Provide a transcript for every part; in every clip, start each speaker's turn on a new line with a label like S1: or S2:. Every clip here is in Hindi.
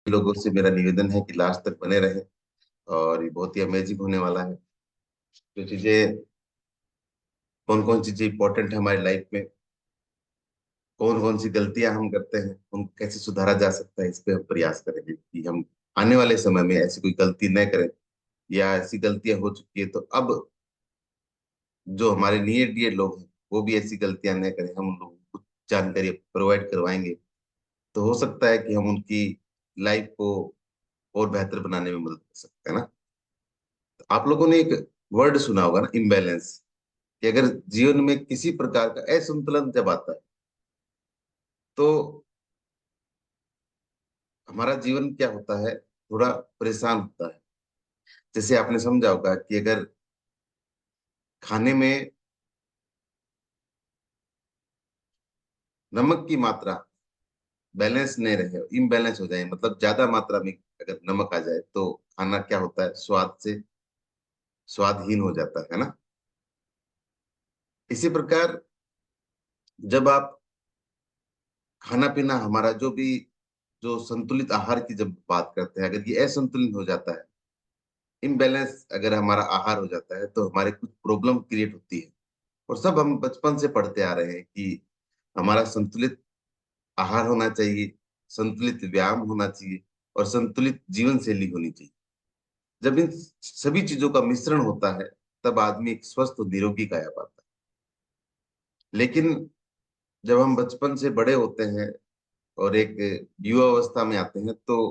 S1: लोगों से मेरा निवेदन है कि लास्ट तक बने रहे। और ये बहुत ही अमेजिंग होने वाला है। जो चीजें, कौन कौन सी चीजें इंपॉर्टेंट है हमारी लाइफ में, कौन कौन सी गलतियां हम करते हैं, उनको कैसे सुधारा जा सकता है, इस पे हम प्रयास करेंगे कि हम आने वाले समय में ऐसी कोई गलती न करें। या ऐसी गलतियां हो चुकी है तो अब जो हमारे नियर डियर लोग हैं वो भी ऐसी गलतियां न करें, हम उन लोगों को कुछ जानकारी प्रोवाइड करवाएंगे। तो हो सकता है कि हम उनकी लाइफ को और बेहतर बनाने में मदद कर सकते हैं ना। आप लोगों ने एक वर्ड सुना होगा ना, इम्बैलेंस। कि अगर जीवन में किसी प्रकार का असंतुलन जब आता है तो हमारा जीवन क्या होता है, थोड़ा परेशान होता है। जैसे आपने समझा होगा कि अगर खाने में नमक की मात्रा बैलेंस नहीं रहे, इम्बैलेंस हो जाए, मतलब ज्यादा मात्रा में अगर नमक आ जाए तो खाना क्या होता है, स्वाद से स्वादहीन हो जाता है ना। इसी प्रकार जब आप खाना पीना हमारा जो भी, जो संतुलित आहार की जब बात करते हैं, अगर ये असंतुलित हो जाता है, इम्बैलेंस अगर हमारा आहार हो जाता है तो हमारे कुछ प्रॉब्लम क्रिएट होती है। और सब हम बचपन से पढ़ते आ रहे हैं कि हमारा संतुलित आहार होना चाहिए, संतुलित व्यायाम होना चाहिए और संतुलित जीवन शैली होनी चाहिए। जब इन सभी चीजों का मिश्रण होता है तब आदमी एक स्वस्थ और निरोगी काया पाता है। लेकिन जब हम बचपन से बड़े होते हैं और एक युवा अवस्था में आते हैं तो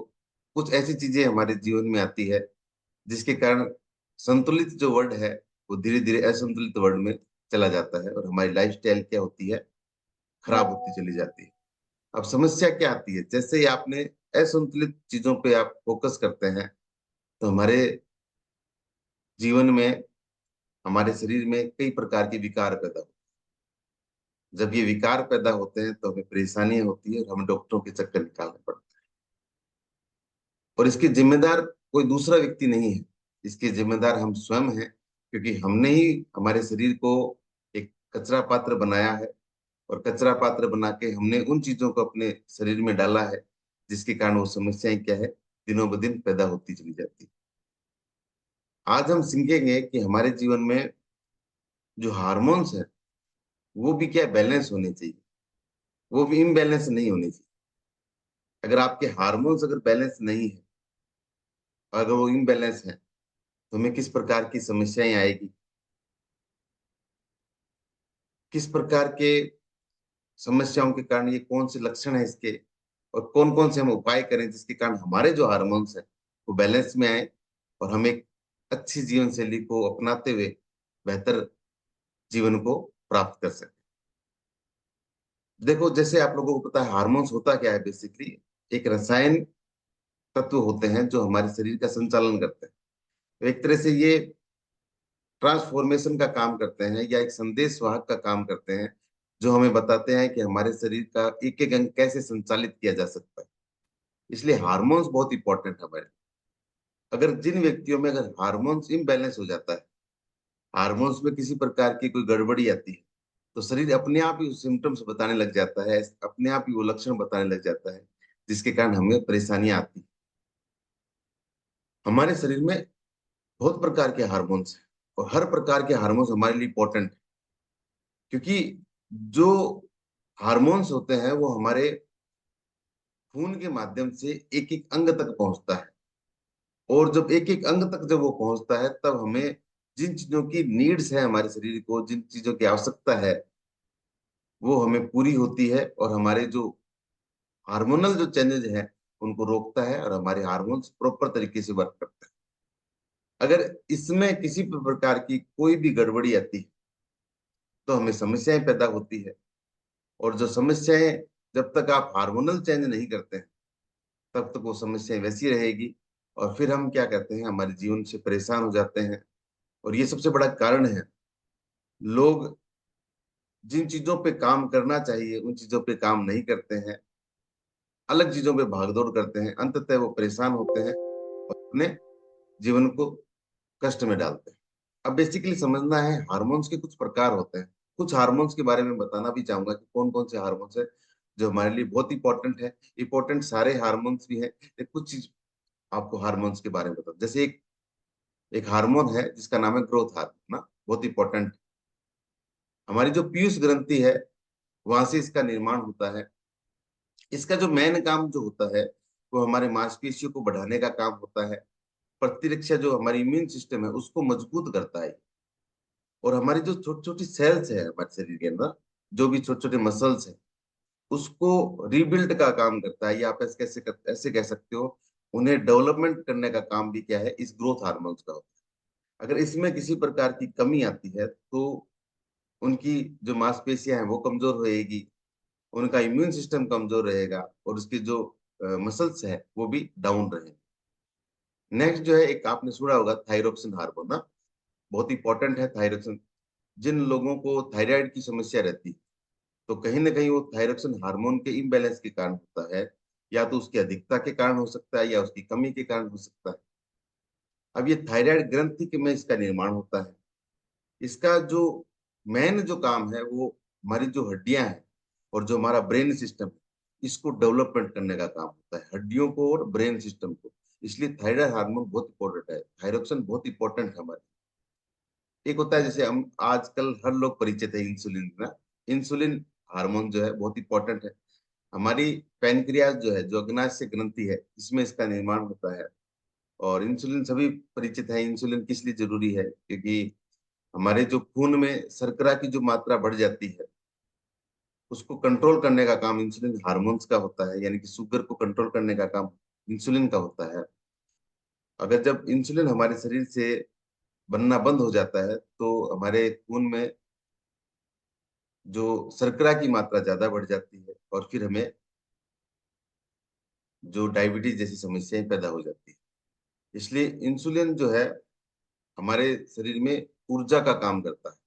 S1: कुछ ऐसी चीजें हमारे जीवन में आती है जिसके कारण संतुलित जो वर्ड है वो धीरे धीरे असंतुलित वर्ड में चला जाता है और हमारी लाइफस्टाइल क्या होती है, खराब होती चली जाती है। अब समस्या क्या आती है, जैसे ही आपने असंतुलित चीजों पे आप फोकस करते हैं तो हमारे जीवन में, हमारे शरीर में कई प्रकार के विकार पैदा होते हैं। जब ये विकार पैदा होते हैं तो हमें परेशानियां होती है और हमें डॉक्टरों के चक्कर निकालने पड़ते हैं। और इसके जिम्मेदार कोई दूसरा व्यक्ति नहीं है, इसके जिम्मेदार हम स्वयं हैं। क्योंकि हमने ही हमारे शरीर को एक कचरा पात्र बनाया है और कचरा पात्र बना के हमने उन चीजों को अपने शरीर में डाला है जिसके कारण वो समस्याएं क्या है, दिनों ब दिन पैदा होती चली जाती है। आज हम सीखेंगे कि हमारे जीवन में जो हार्मोन्स है वो भी क्या बैलेंस होने चाहिए, वो भी इम्बैलेंस नहीं होने चाहिए। अगर आपके हार्मोन्स अगर बैलेंस नहीं है, अगर वो इम्बैलेंस है, तो हमें किस प्रकार की समस्याएं आएगी, किस प्रकार के समस्याओं के कारण, ये कौन से लक्षण है इसके, और कौन कौन से हम उपाय करें जिसके कारण हमारे जो हार्मोन्स है वो बैलेंस में आए और हम एक अच्छी जीवन शैली को अपनाते हुए बेहतर जीवन को प्राप्त कर सकें। देखो, जैसे आप लोगों को पता है हार्मोन्स होता क्या है, बेसिकली एक रसायन तत्व होते हैं जो हमारे शरीर का संचालन करते हैं। तो एक तरह से ये ट्रांसफॉर्मेशन का काम करते हैं या एक संदेश वाहक का काम करते हैं, जो हमें बताते हैं कि हमारे शरीर का एक एक अंग कैसे संचालित किया जा सकता है। इसलिए हार्मोन्स बहुत इंपॉर्टेंट है हमारे। अगर जिन व्यक्तियों में अगर हार्मोन्स इम्बैलेंस हो जाता है, हार्मोन्स में किसी प्रकार की कोई गड़बड़ी आती है, तो शरीर अपने आप ही सिम्टम्स बताने लग जाता है, अपने आप ही वो लक्षण बताने लग जाता है जिसके कारण हमें परेशानियां आती हैं। हमारे शरीर में बहुत प्रकार के हार्मोन्स हैं और हर प्रकार के हार्मोन्स हमारे लिए इंपॉर्टेंट है। क्योंकि जो हार्मोन्स होते हैं वो हमारे खून के माध्यम से एक एक अंग तक पहुंचता है। और जब एक एक अंग तक जब वो पहुंचता है तब हमें जिन चीजों की नीड्स है, हमारे शरीर को जिन चीजों की आवश्यकता है वो हमें पूरी होती है और हमारे जो हार्मोनल जो चेंजेस हैं उनको रोकता है और हमारे हार्मोन्स प्रॉपर तरीके से वर्क करते हैं। अगर इसमें किसी भी प्रकार की कोई भी गड़बड़ी आती है तो हमें समस्याएं पैदा होती है। और जो समस्याएं, जब तक आप हार्मोनल चेंज नहीं करते हैं तब तक वो समस्याएं वैसी रहेगी। और फिर हम क्या कहते हैं, हमारे जीवन से परेशान हो जाते हैं। और ये सबसे बड़ा कारण है, लोग जिन चीजों पे काम करना चाहिए उन चीजों पे काम नहीं करते हैं, अलग चीजों पे भागदौड़ करते हैं, अंततः वो परेशान होते हैं और अपने जीवन को कष्ट में डालते हैं। अब बेसिकली समझना है, हार्मोन्स के कुछ प्रकार होते हैं। कुछ हार्मोन्स के बारे में बताना भी चाहूंगा कि कौन कौन से हार्मोन्स है जो हमारे लिए बहुत इंपॉर्टेंट है। इंपॉर्टेंट सारे हार्मोन्स भी हैं, लेकिन कुछ चीज आपको हार्मोन्स के बारे में बता, जैसे एक एक हार्मोन है जिसका नाम है ग्रोथ हार्मोन ना, बहुत इंपॉर्टेंट। हमारी जो पीयूष ग्रंथि है, वहां से इसका निर्माण होता है। इसका जो मेन काम जो होता है, वो हमारे मांसपेशियों को बढ़ाने का काम होता है। प्रतिरक्षा जो हमारी इम्यून सिस्टम है उसको मजबूत करता है। और हमारी जो छोटी छोटी सेल्स है हमारे शरीर के अंदर, जो भी छोटे छोटे मसल्स है, उसको रीबिल्ड का काम करता है, या आप ऐसे कह सकते हो, उन्हें डेवलपमेंट करने का काम भी क्या है, इस ग्रोथ हार्मोन्स का होता है। अगर इसमें किसी प्रकार की कमी आती है तो उनकी जो मांसपेशियां हैं वो कमजोर होएगी, उनका इम्यून सिस्टम कमजोर रहेगा, और उसकी जो मसल्स है वो भी डाउन रहेंगे। नेक्स्ट जो है, एक आपने सुना होगा थायरोक्सिन हार्मोन ना, बहुत इंपॉर्टेंट है थायरोक्सिन। जिन लोगों को थायराइड की समस्या रहती है, तो कहीं ना कहीं वो थायरोक्सिन हार्मोन के इम्बैलेंस के कारण होता है, या तो उसकी अधिकता के कारण हो सकता है, या उसकी कमी के कारण हो सकता है। अब ये थायराइड ग्रंथि के में इसका निर्माण होता है। इसका जो मेन जो काम है, वो हमारी जो हड्डियां हैं और जो हमारा ब्रेन सिस्टम है, इसको डेवलपमेंट करने का काम होता है, हड्डियों को और ब्रेन सिस्टम को। इसलिए थायराइड हार्मोन बहुत इंपॉर्टेंट है, थायरोक्सिन बहुत इंपॉर्टेंट है हमारे। एक होता है, जैसे हम आजकल हर लोग परिचित है इंसुलिन ना, इंसुलिन हार्मोन जो है बहुत इंपॉर्टेंट है। हमारी पैनक्रियाज जो है, जो अग्नाशय ग्रंथि है, इसमें इसका निर्माण होता है। और इंसुलिन सभी परिचित है। इंसुलिन किस लिए जरूरी है? क्योंकि हमारे जो खून में शर्करा की जो मात्रा बढ़ जाती है, उसको कंट्रोल करने का काम इंसुलिन हार्मोन्स का होता है, यानी कि शुगर को कंट्रोल करने का काम इंसुलिन का होता है। अगर जब इंसुलिन हमारे शरीर से बनना बंद हो जाता है, तो हमारे खून में जो शर्करा की मात्रा ज्यादा बढ़ जाती है, और फिर हमें जो डायबिटीज जैसी समस्याएं पैदा हो जाती है। इसलिए इंसुलिन जो है हमारे शरीर में ऊर्जा का काम करता है,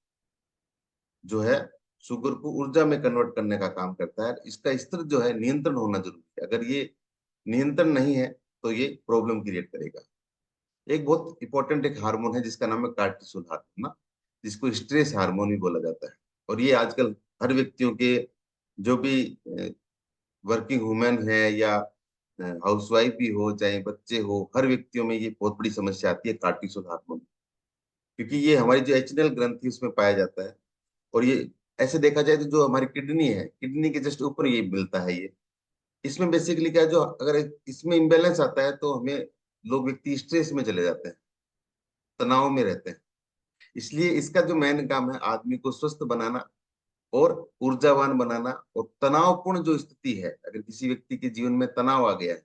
S1: जो है शुगर को ऊर्जा में कन्वर्ट करने का काम करता है। इसका स्तर जो है नियंत्रण होना जरूरी है। अगर ये नियंत्रण नहीं है तो ये प्रॉब्लम क्रिएट करेगा। एक बहुत इंपॉर्टेंट एक हार्मोन है जिसका नाम है कार्टिसोल हार्मोन ना, जिसको स्ट्रेस हार्मोन भी बोला जाता है। और ये आजकल हर व्यक्तियों के, जो भी वर्किंग वुमेन है या हाउसवाइफ भी हो, चाहे बच्चे हो, हर व्यक्तियों में ये बहुत बड़ी समस्या आती है कार्टिसोल हार्मोन। क्योंकि ये हमारी जो एचएनएल ग्रंथि उसमें पाया जाता है। और ये ऐसे देखा जाए तो जो हमारी किडनी है, किडनी के जस्ट ऊपर ये मिलता है ये। इसमें बेसिकली क्या है, जो अगर इसमें इम्बेलेंस आता है तो हमें लोग व्यक्ति स्ट्रेस में चले जाते हैं, तनाव में रहते हैं। इसलिए इसका जो मेन काम है, आदमी को स्वस्थ बनाना और ऊर्जावान बनाना। और तनावपूर्ण जो स्थिति है, अगर किसी व्यक्ति के जीवन में तनाव आ गया है,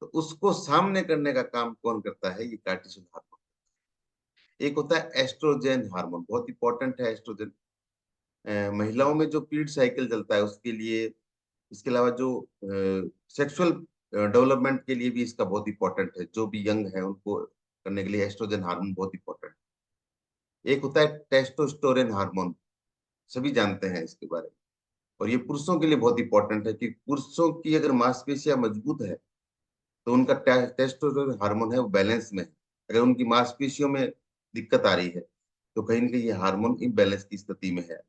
S1: तो उसको सामने करने का काम कौन करता है? ये कार्टिसोल हार्मोन। एक होता है एस्ट्रोजन हार्मोन, बहुत इंपॉर्टेंट है एस्ट्रोजन। महिलाओं में जो पीरियड साइकिल चलता है उसके लिए, इसके अलावा जो सेक्सुअल डेवलपमेंट के लिए भी इसका बहुत इंपॉर्टेंट है। जो भी यंग है उनको करने के लिए एस्ट्रोजन हार्मोन बहुत इंपॉर्टेंट है। एक होता है टेस्टोस्टेरोन हार्मोन, सभी जानते हैं इसके बारे में। और ये पुरुषों के लिए बहुत इंपॉर्टेंट है कि पुरुषों की अगर मांसपेशियां मजबूत है, तो उनका टेस्टोस्टेरोन हार्मोन है वो बैलेंस में है। अगर उनकी मांसपेशियों में दिक्कत आ रही है, तो कहीं ना कहीं ये हार्मोन इम्बैलेंस की स्थिति में है।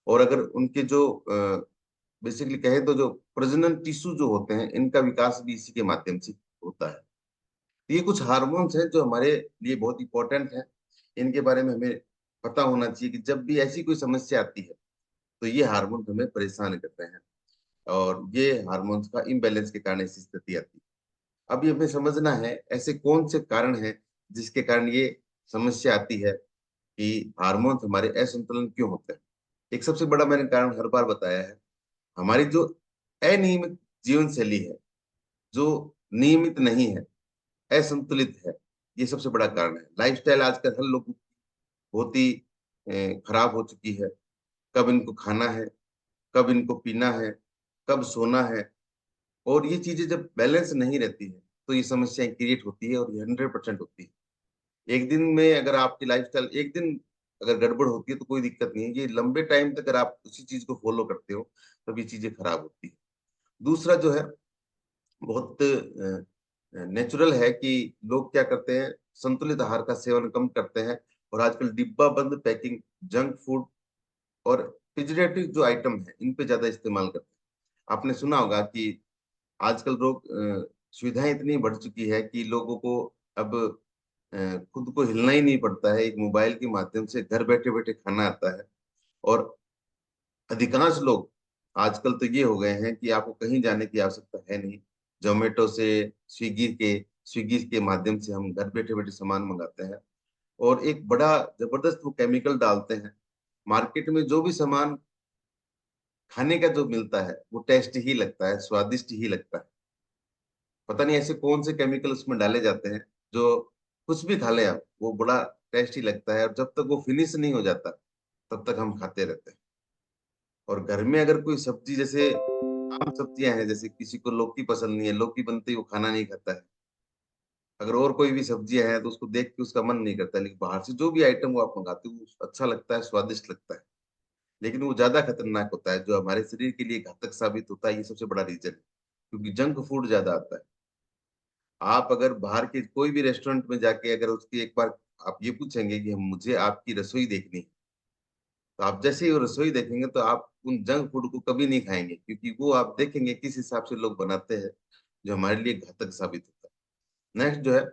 S1: और अगर उनके जो बेसिकली कहे तो जो प्रजनन टिश्यू जो होते हैं, इनका विकास भी इसी के माध्यम से होता है। तो ये कुछ हार्मोन्स हैं जो हमारे लिए बहुत इंपॉर्टेंट है। इनके बारे में हमें पता होना चाहिए कि जब भी ऐसी कोई समस्या आती है, तो ये हार्मोन हमें परेशान करते हैं, और ये हार्मोन्स का इम्बैलेंस के कारण ऐसी स्थिति आती है। अब ये हमें समझना है ऐसे कौन से कारण हैं जिसके कारण ये समस्या आती है, कि हार्मोन्स हमारे असंतुलन क्यों होते हैं। एक सबसे बड़ा मैंने कारण हर बार बताया है, हमारी जो अनियमित जीवन शैली है, जो नियमित नहीं है, असंतुलित है, ये सबसे बड़ा कारण है। लाइफस्टाइल आजकल हर लोग बहुत ही खराब हो चुकी है। कब इनको खाना है, कब इनको पीना है, कब सोना है, और ये चीजें जब बैलेंस नहीं रहती है, तो ये समस्याएं क्रिएट होती है, और ये 100% होती है। एक दिन में अगर आपकी लाइफस्टाइल एक दिन अगर गड़बड़ होती है तो कोई दिक्कत नहीं है, ये लंबे टाइम तक अगर आप उसी चीज को फॉलो करते हो, तब ये चीजें खराब होती है। दूसरा जो है, बहुत नेचुरल है कि लोग क्या करते हैं, संतुलित आहार का सेवन कम करते हैं, और आजकल डिब्बा बंद पैकिंग, जंक फूड और प्रिजर्वेटिव जो आइटम है, इन पे ज्यादा इस्तेमाल करते हैं। आपने सुना होगा कि आजकल लोग सुविधाएं इतनी बढ़ चुकी है कि लोगों को अब खुद को हिलना ही नहीं पड़ता है, एक मोबाइल के माध्यम से घर बैठे बैठे खाना आता है। और अधिकांश लोग आजकल तो ये हो गए हैं कि आपको कहीं जाने की आवश्यकता है नहीं। जोमेटो से, स्विगी के स्विगी के माध्यम से हम घर बैठे बैठे सामान मंगाते हैं। और एक बड़ा जबरदस्त वो केमिकल डालते हैं। मार्केट में जो भी सामान खाने का जो मिलता है वो टेस्ट ही लगता है, स्वादिष्ट ही लगता है। पता नहीं ऐसे कौन से केमिकल उसमें डाले जाते हैं जो कुछ भी खा लें आप वो बड़ा टेस्टी लगता है, और जब तक वो फिनिश नहीं हो जाता तब तक हम खाते रहते हैं। और घर में अगर कोई सब्जी, जैसे आम सब्जियां हैं, जैसे किसी को लौकी पसंद नहीं है, लौकी बनते ही वो खाना नहीं खाता है। अगर और कोई भी सब्जियां हैं तो उसको देख के उसका मन नहीं करता, लेकिन बाहर से जो भी आइटम वो आप मंगाते हो वो अच्छा लगता है, स्वादिष्ट लगता है। लेकिन वो ज्यादा खतरनाक होता है, जो हमारे शरीर के लिए घातक साबित होता है, ये सबसे बड़ा रीजन है। क्योंकि जंक फूड ज्यादा आता है। आप अगर बाहर के कोई भी रेस्टोरेंट में जाके अगर उसकी एक बार आप ये पूछेंगे कि मुझे आपकी रसोई देखनी है, तो आप जैसे ही वो रसोई देखेंगे तो आप उन जंक फूड को कभी नहीं खाएंगे, क्योंकि वो आप देखेंगे किस हिसाब से लोग बनाते हैं, जो हमारे लिए घातक साबित होता है। नेक्स्ट जो है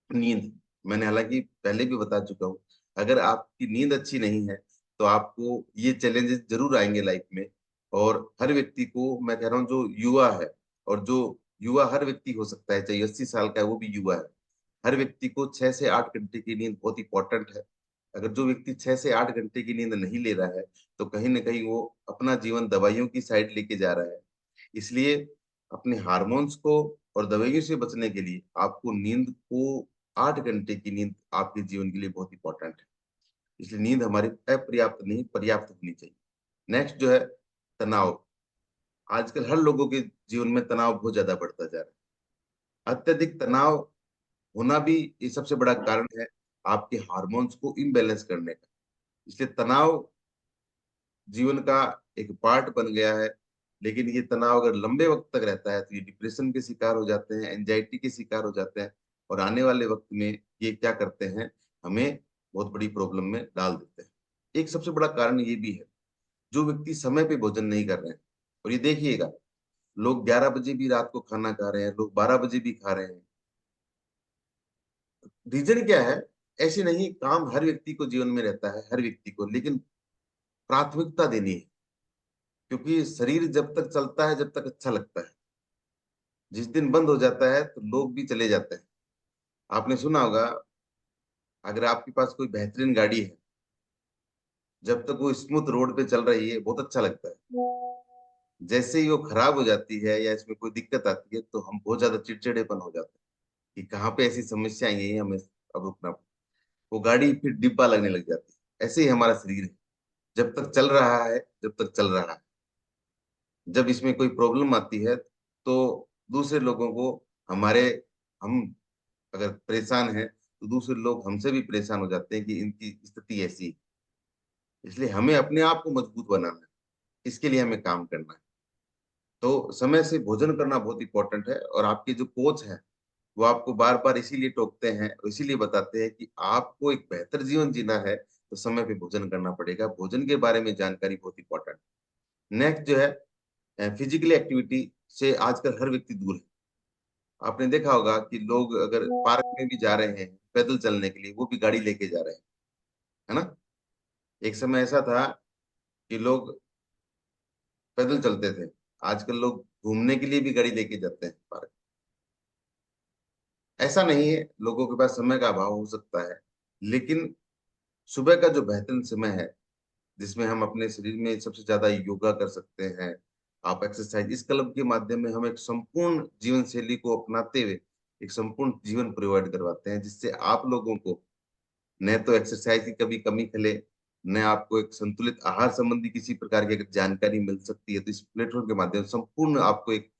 S1: नींद। मैंने हालांकि पहले भी बता चुका हूँ, अगर आपकी नींद अच्छी नहीं है तो आपको ये चैलेंजेस जरूर आएंगे लाइफ में। और हर व्यक्ति को मैं कह रहा हूँ, जो युवा है, और जो युवा हर व्यक्ति हो सकता है, चाहे 80 साल का है वो भी युवा है, हर व्यक्ति को 6 से 8 घंटे की नींद बहुत इंपॉर्टेंट है। अगर जो व्यक्ति 6 से 8 घंटे की नींद नहीं ले रहा है तो कहीं ना कहीं वो अपना जीवन दवाइयों की साइड लेके जा रहा है। इसलिए अपने हार्मोन्स को और दवाइयों से बचने के लिए आपको नींद को, 8 घंटे की नींद आपके जीवन के लिए बहुत इंपॉर्टेंट है। इसलिए नींद हमारी अपर्याप्त नहीं, पर्याप्त होनी चाहिए। नेक्स्ट जो है तनाव। आजकल हर लोगों के जीवन में तनाव बहुत ज्यादा बढ़ता जा रहा है। अत्यधिक तनाव होना भी ये सबसे बड़ा कारण है आपके हार्मोन्स को इम्बैलेंस करने का। इसलिए तनाव जीवन का एक पार्ट बन गया है। लेकिन ये तनाव अगर लंबे वक्त तक रहता है तो ये डिप्रेशन के शिकार हो जाते हैं, एंजाइटी के शिकार हो जाते हैं। और आने वाले वक्त में ये क्या करते हैं, हमें बहुत बड़ी प्रॉब्लम में डाल देते हैं। एक सबसे बड़ा कारण ये भी है, जो व्यक्ति समय पे भोजन नहीं कर रहे हैं। और ये देखिएगा, लोग 11 बजे भी रात को खाना खा रहे हैं, लोग 12 बजे भी खा रहे हैं। रीजन क्या है? ऐसे नहीं, काम हर व्यक्ति को जीवन में रहता है, हर व्यक्ति को, लेकिन प्राथमिकता देनी है। क्योंकि शरीर जब तक चलता है, जब तक अच्छा लगता है। जिस दिन बंद हो जाता है तो लोग भी चले जाते हैं। आपने सुना होगा, अगर आपके पास कोई बेहतरीन गाड़ी है, जब तक वो स्मूथ रोड पे चल रही है बहुत अच्छा लगता है। जैसे ही वो खराब हो जाती है या इसमें कोई दिक्कत आती है तो हम बहुत ज्यादा चिड़चिड़ेपन हो जाते हैं कि कहाँ पे ऐसी समस्या आई है, हमें अब रुकना पड़े। वो गाड़ी फिर डिब्बा लगने लग जाती है। ऐसे ही हमारा शरीर है, जब तक चल रहा है, जब तक चल रहा है, जब इसमें कोई प्रॉब्लम आती है तो दूसरे लोगों को, हमारे, हम अगर परेशान हैं तो दूसरे लोग हमसे भी परेशान हो जाते हैं कि इनकी स्थिति ऐसी है। इसलिए हमें अपने आप को मजबूत बनाना है, इसके लिए हमें काम करना है। तो समय से भोजन करना बहुत इंपॉर्टेंट है। और आपके जो कोच हैं वो आपको बार बार इसीलिए टोकते हैं और इसीलिए बताते हैं कि आपको एक बेहतर जीवन जीना है तो समय पे भोजन करना पड़ेगा। भोजन के बारे में जानकारी बहुत इंपॉर्टेंट है। नेक्स्ट जो है फिजिकल एक्टिविटी से आजकल हर व्यक्ति दूर है। आपने देखा होगा कि लोग अगर पार्क में भी जा रहे हैं पैदल चलने के लिए, वो भी गाड़ी लेके जा रहे हैं, है ना। एक समय ऐसा था कि लोग पैदल चलते थे, आजकल लोग घूमने के लिए भी गाड़ी लेके जाते हैं पार्क। ऐसा नहीं है, लोगों के पास समय का अभाव हो सकता है, लेकिन सुबह का जो बेहतरीन समय है, जिसमें हम अपने शरीर में सबसे ज्यादा योगा कर सकते हैं, आप एक्सरसाइज, इस क्लब के माध्यम में हम एक संपूर्ण जीवन शैली को अपनाते हुए एक संपूर्ण जीवन प्रोवाइड करवाते हैं, जिससे आप लोगों को न तो एक्सरसाइज की कभी कमी खले, न आपको एक संतुलित आहार संबंधी किसी प्रकार की अगर जानकारी मिल सकती है तो इस प्लेटफॉर्म के माध्यम से संपूर्ण आपको एक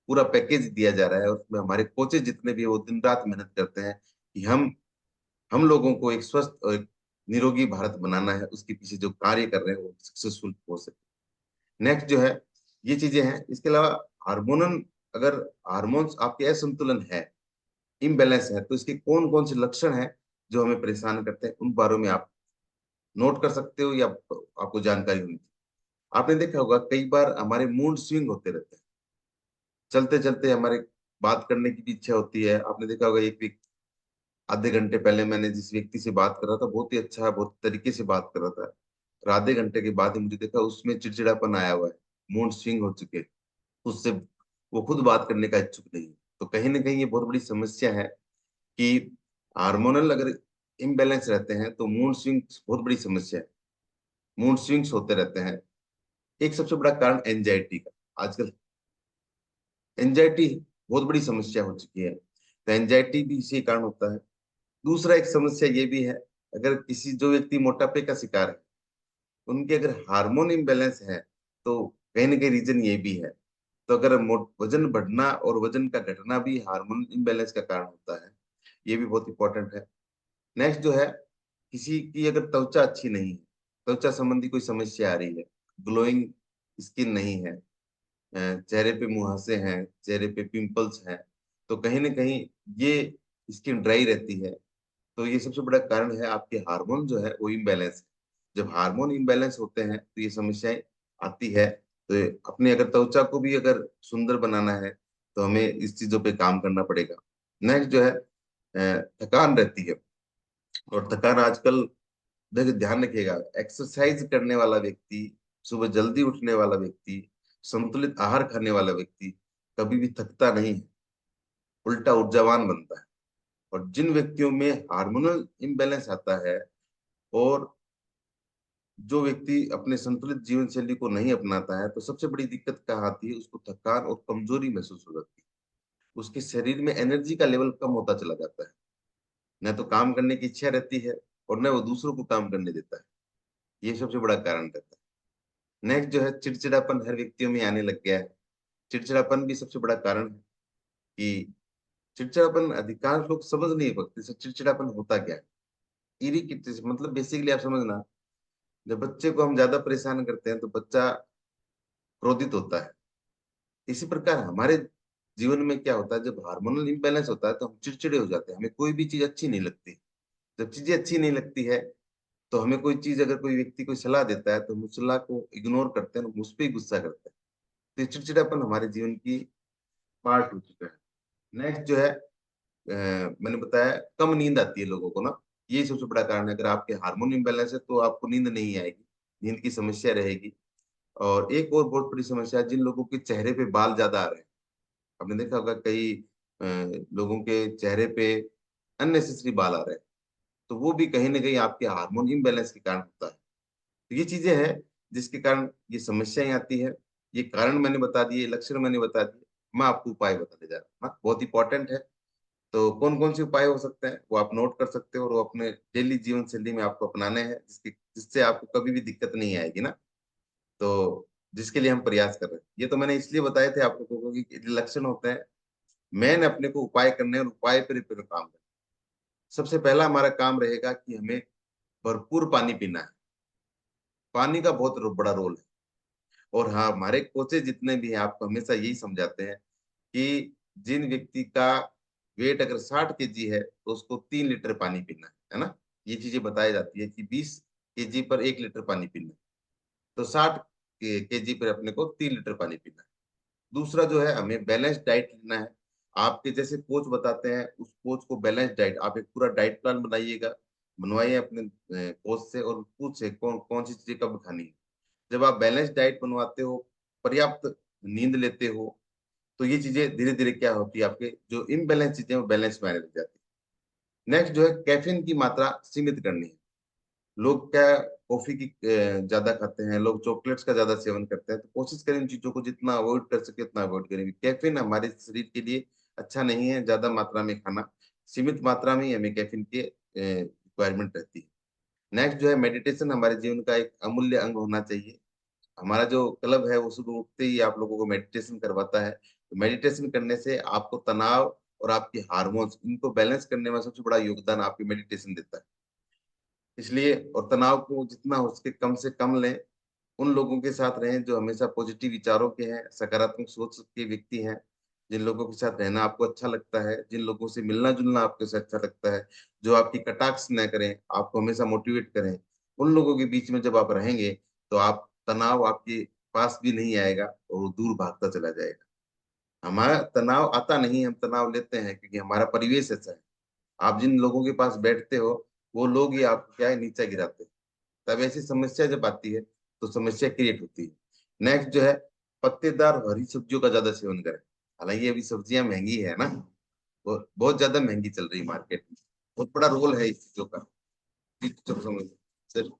S1: पूरा पैकेज दिया जा रहा है। और उसमें हमारे कोचेज जितने भी हैं, वो दिन रात मेहनत करते हैं कि हम लोगों को एक स्वस्थ और एक निरोगी भारत बनाना है। उसके पीछे जो कार्य कर रहे हैं वो सक्सेसफुल हो सके। नेक्स्ट जो है, ये चीजें हैं। इसके अलावा हार्मोनल, अगर हार्मोन्स आपके असंतुलन है, इम्बैलेंस है, तो इसके कौन कौन से लक्षण हैं जो हमें परेशान करते हैं, उन बारे में आप नोट कर सकते हो या आपको जानकारी होनी चाहिए। आपने देखा होगा कई बार हमारे मूड स्विंग होते रहते हैं, चलते चलते हमारे बात करने की भी इच्छा होती है। आपने देखा होगा एक व्यक्ति, आधे घंटे पहले मैंने जिस व्यक्ति से बात कर रहा था, बहुत ही अच्छा बहुत तरीके से बात कर रहा था, और आधे घंटे के बाद ही मुझे देखा उसमें चिड़चिड़ापन आया हुआ है, मूड स्विंग हो चुके हैं। उससे वो खुद बात करने का इच्छुक नहीं है। तो कहीं ना कहीं ये बहुत बड़ी समस्या है कि हार्मोनल अगर इम्बैलेंस रहते हैं तो मूड स्विंग्स बहुत बड़ी समस्या है। मूड स्विंग्स होते रहते हैं। एक सबसे बड़ा कारण एंजाइटी का, आजकल एंजाइटी बहुत बड़ी समस्या हो चुकी है, तो एंजाइटी भी इसी कारण होता है। दूसरा एक समस्या ये भी है, अगर किसी जो व्यक्ति मोटापे का शिकार है, उनके अगर हार्मोन इम्बैलेंस है, तो कहीं ना कहीं रीजन ये भी है। तो अगर वजन बढ़ना और वजन का घटना भी हार्मोन इम्बैलेंस का कारण होता है, ये भी बहुत इंपॉर्टेंट है। नेक्स्ट जो है, किसी की अगर त्वचा अच्छी नहीं है, त्वचा संबंधी कोई समस्या आ रही है, ग्लोइंग स्किन नहीं है, चेहरे पे मुहासे हैं, चेहरे पे पिंपल्स हैं, तो कहीं ना कहीं ये स्किन ड्राई रहती है, तो ये सबसे बड़ा कारण है आपके हार्मोन जो है वो इम्बैलेंस है। जब हार्मोन इम्बैलेंस होते हैं तो ये समस्याएं आती है। तो अपने अगर त्वचा को भी अगर सुंदर बनाना है, तो हमें इस चीजों पे काम करना पड़ेगा। नेक्स्ट जो है, थकान रहती है, और थकान आजकल, देखिए ध्यान रखिएगा, एक्सरसाइज करने वाला व्यक्ति, सुबह जल्दी उठने वाला व्यक्ति, संतुलित आहार खाने वाला व्यक्ति कभी भी थकता नहीं है, उल्टा ऊर्जावान बनता है। और जिन व्यक्तियों में हार्मोनल इम्बैलेंस आता है, और जो व्यक्ति अपने संतुलित जीवन शैली को नहीं अपनाता है, तो सबसे बड़ी दिक्कत कहाँ आती है, उसको थकान और कमजोरी महसूस हो जाती है। उसके शरीर में एनर्जी का लेवल कम होता चला जाता है, न तो काम करने की इच्छा रहती है, और न वो दूसरों को काम करने देता है। ये सबसे बड़ा कारण रहता है। नेक्स्ट जो है, चिड़चिड़ापन हर व्यक्तियों में आने लग गया है। चिड़चिड़ापन भी सबसे बड़ा कारण है कि चिड़चिड़ापन अधिकांश लोग समझ नहीं पाते चिड़चिड़ापन होता क्या है। इरिटेट मतलब बेसिकली आप समझना, जब बच्चे को हम ज्यादा परेशान करते हैं तो बच्चा क्रोधित होता है। इसी प्रकार हमारे जीवन में क्या होता है, जब हार्मोनल इम्बैलेंस होता है तो हम चिड़चिड़े हो जाते हैं, हमें कोई भी चीज अच्छी नहीं लगती। जब चीजें अच्छी नहीं लगती है, तो हमें कोई चीज, अगर कोई व्यक्ति कोई सलाह देता है तो हम उस सलाह को इग्नोर करते हैं, हम उस पर ही गुस्सा करते हैं। तो ये चिड़चिड़ापन हमारे जीवन की पार्ट हो चुका है। नेक्स्ट जो है, मैंने बताया कम नींद आती है लोगों को ना, ये सबसे बड़ा कारण है। अगर आपके हार्मोन इम्बैलेंस है तो आपको नींद नहीं आएगी, नींद की समस्या रहेगी। और एक और बहुत बड़ी समस्या है, जिन लोगों के चेहरे पे बाल ज्यादा आ रहे हैं, आपने देखा होगा कई लोगों के चेहरे पे अननेसेसरी बाल आ रहे हैं, तो वो भी कहीं ना कहीं आपके हार्मोन इम्बैलेंस के कारण होता है। तो ये चीजें हैं जिसके कारण ये समस्याएं आती है। ये कारण मैंने बता दिए, लक्षण मैंने बता दिए, मैं आपको उपाय बताने जा रहा हूँ। हाँ, बहुत इंपॉर्टेंट है। तो कौन कौन से उपाय हो सकते हैं वो आप नोट कर सकते हो, और वो अपने डेली जीवन शैली में आपको अपनाने हैं, जिससे आपको कभी भी दिक्कत नहीं आएगी ना। तो जिसके लिए हम प्रयास कर रहे हैं, ये तो मैंने इसलिए बताए थे आप लोगों को कि ये लक्षण होते हैं। मैंने अपने को उपाय करने और उपाय पर काम करना। सबसे पहला हमारा काम रहेगा कि हमें भरपूर पानी पीना है। पानी का बहुत बड़ा रोल है। और हाँ, हमारे कोचेज जितने भी हैं आपको हमेशा यही समझाते हैं कि जिन व्यक्ति का वेट अगर 60 kg है तो उसको 3 लीटर पानी पीना है ना। ये चीजें बताई जाती है कि 20 kg पर 1 लीटर पानी पीना है, तो 60 kg पर अपने को 3 लीटर पानी पीना है। दूसरा जो है, हमें बैलेंस डाइट लेना है। आपके जैसे कोच बताते हैं, उस कोच को बैलेंस डाइट, आप एक पूरा डाइट प्लान बनाइएगा, बनवाइए अपने कोच से, और पूछे कौन कौन सी चीजें कब खानी है। जब आप बैलेंस डाइट बनवाते हो, पर्याप्त नींद लेते हो, तो ये चीजें धीरे धीरे क्या होती है, आपके जो इम्बैलेंस चीजें वो बैलेंस में आने लग जाती है। नेक्स्ट जो है, कैफीन की मात्रा सीमित करनी है। लोग क्या, कॉफी की ज्यादा खाते हैं, लोग चॉकलेट्स का ज्यादा सेवन करते हैं, तो कोशिश करें इन चीजों को जितना अवॉइड कर सके उतना अवॉइड करें। कैफीन हमारे शरीर के लिए अच्छा नहीं है ज्यादा मात्रा में खाना, सीमित मात्रा में ही हमें कैफीन की रिक्वायरमेंट रहती है। नेक्स्ट जो है, मेडिटेशन हमारे जीवन का एक अमूल्य अंग होना चाहिए। हमारा जो क्लब है वो सुबह उठते ही आप लोगों को मेडिटेशन करवाता है। तो मेडिटेशन करने से आपको तनाव और आपके हार्मोन्स, इनको बैलेंस करने में सबसे बड़ा योगदान आपकी मेडिटेशन देता है। इसलिए, और तनाव को जितना हो सके कम से कम लें। उन लोगों के साथ रहें जो हमेशा पॉजिटिव विचारों के हैं, सकारात्मक सोच के व्यक्ति हैं, जिन लोगों के साथ रहना आपको अच्छा लगता है, जिन लोगों से मिलना जुलना आपको से अच्छा लगता है, जो आपकी कटाक्ष न करें, आपको हमेशा मोटिवेट करें। उन लोगों के बीच में जब आप रहेंगे, तो आप तनाव आपके पास भी नहीं आएगा और वो दूर भागता चला जाएगा। हमारा तनाव आता नहीं, हम तनाव लेते हैं क्योंकि हमारा परिवेश ऐसा है। आप जिन लोगों के पास बैठते हो वो लोग ही आपको क्या है नीचे गिराते हैं। तब ऐसी समस्या जब आती है तो समस्या क्रिएट होती है। नेक्स्ट जो है, पत्तेदार और हरी सब्जियों का ज्यादा सेवन करें। हालांकि अभी सब्जियां महंगी है ना, वो बहुत ज्यादा महंगी चल रही है मार्केट में। बहुत बड़ा रोल है इस चीजों का, इस चीजों को समझ सर।